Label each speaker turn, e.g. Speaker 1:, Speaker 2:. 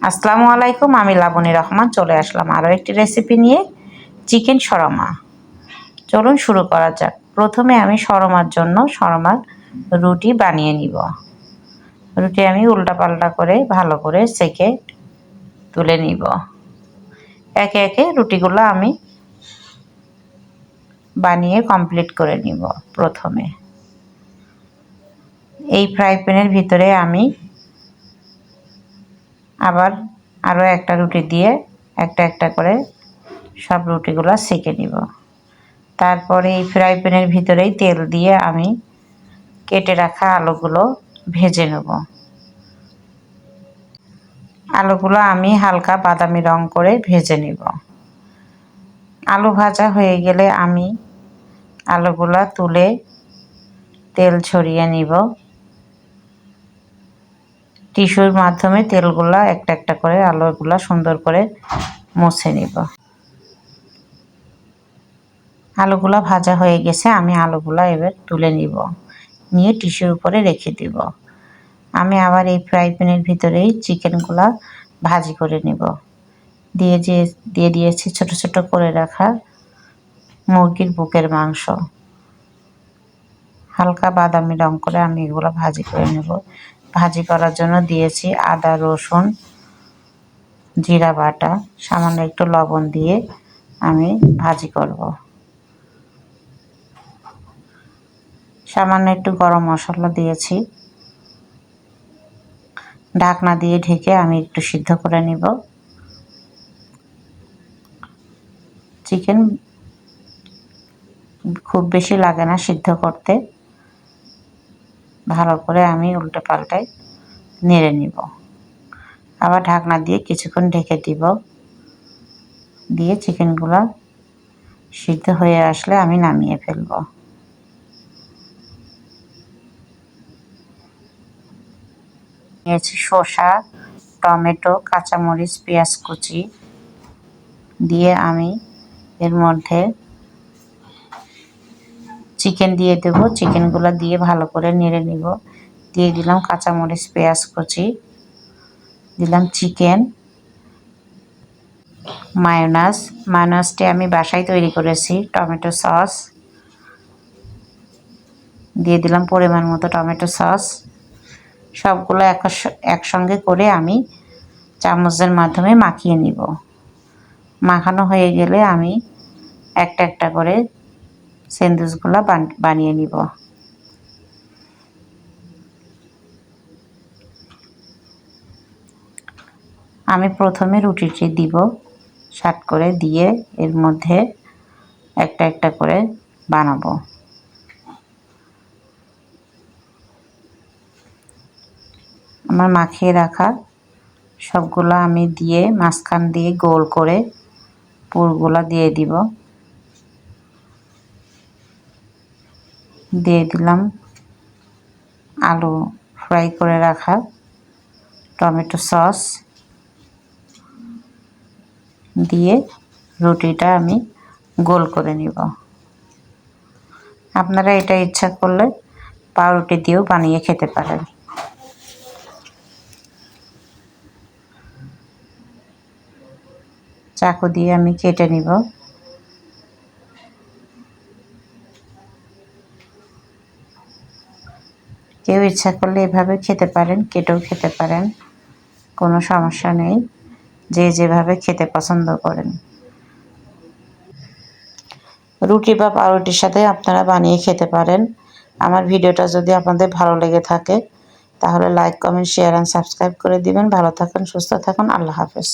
Speaker 1: আসসালামু আলাইকুম, আমি লাবণী রহমান চলে আসলাম আরও একটি রেসিপি নিয়ে, চিকেন শর্মা। চলুন শুরু করা যাক। প্রথমে আমি শর্মার জন্য শর্মার রুটি বানিয়ে নিব। রুটি আমি উল্টাপাল্টা করে ভালো করে সেকে তুলে নিব। একে একে রুটিগুলো আমি বানিয়ে কমপ্লিট করে নিব। প্রথমে এই ফ্রাই প্যানের ভিতরে আমি আবার আরও একটা রুটি দিয়ে একটা একটা করে সব রুটিগুলো সেকে নিব। তারপরে এই ফ্রাই প্যানের ভিতরেই তেল দিয়ে আমি কেটে রাখা আলুগুলো ভেজে নেব। আলুগুলো আমি হালকা বাদামি রং করে ভেজে নেব। আলু ভাজা হয়ে গেলে আমি আলুগুলো তুলে তেল ছড়িয়ে নিব। টিস্যুর মাধ্যমে তেলগুলো একটা একটা করে আলুগুলো সুন্দর করে মুছে নিব। আলুগুলো ভাজা হয়ে গেছে, আমি আলুগুলো এবার তুলে নিব, নিয়ে টিস্যুর উপরে রেখে দিব। আমি আবার এই ফ্রাই প্যানের ভিতরেই চিকেনগুলো ভাজি করে নেব। দিয়ে দিয়েছি ছোট ছোট করে রাখা মুরগির বুকের মাংস। হালকা বাদামি রং করে আমি এগুলো ভাজি করে নেব। ভাজি করার জন্য দিয়েছি আদা, রসুন, জিরা বাটা, সামান্য একটু লবণ দিয়ে আমি ভাজি করব। সামান্য একটু গরম মশলা দিয়েছি। ঢাকনা দিয়ে ঢেকে আমি একটু সিদ্ধ করে নিব। চিকেন খুব বেশি লাগে না সিদ্ধ করতে। ভালো করে আমি উল্টে পাল্টে নেড়ে নিব। আবার ঢাকনা দিয়ে কিছুক্ষণ ঢেকে দিব। দিয়ে চিকেনগুলো সিদ্ধ হয়ে আসলে আমি নামিয়ে ফেলব। নিয়েছি শসা, টমেটো, কাঁচামরিচ, পেঁয়াজ কুচি দিয়ে আমি এর মধ্যে চিকেন দিয়ে দেব। চিকেনগুলো দিয়ে ভালো করে নেড়ে নিব। দিয়ে দিলাম কাঁচামরিচ, পেঁয়াজ কুচি, দিলাম চিকেন, মায়োনাজটি আমি বাসায় তৈরি করেছি, টমেটো সস দিয়ে দিলাম, পরিমাণ মতো টমেটো সস। সবগুলো একসঙ্গে করে আমি চামচের মাধ্যমে মাখিয়ে নিব। মাখানো হয়ে গেলে আমি একটা একটা করে স্যান্ডউইচগুলো বানিয়ে নিব। আমি প্রথমে রুটিটি দিব, শার্ট করে দিয়ে এর মধ্যে একটা একটা করে বানাবো। আমার মাখিয়ে রাখা সবগুলো আমি দিয়ে মাঝখান দিয়ে গোল করে পুরগুলো দিয়ে দিব। দিয়ে দিলাম আলু ফ্রাই করে রাখা, টমেটো সস দিয়ে রুটিটা আমি গোল করে নিব। আপনারা এটা ইচ্ছা করলে পাউরুটি দিয়েও বানিয়ে খেতে পারেন। চাকু দিয়ে আমি কেটে নিব। কেউ ইচ্ছা করলে এভাবে খেতে পারেন, কেটেও খেতে পারেন, কোনো সমস্যা নেই, যে যেভাবে খেতে পছন্দ করেন। রুটি বা পাউরুটির সাথে আপনারা বানিয়ে খেতে পারেন। আমার ভিডিওটা যদি আপনাদের ভালো লেগে থাকে তাহলে like, comment, share and subscribe করে দিবেন। ভালো থাকুন, সুস্থ থাকুন। আল্লাহ হাফেজ।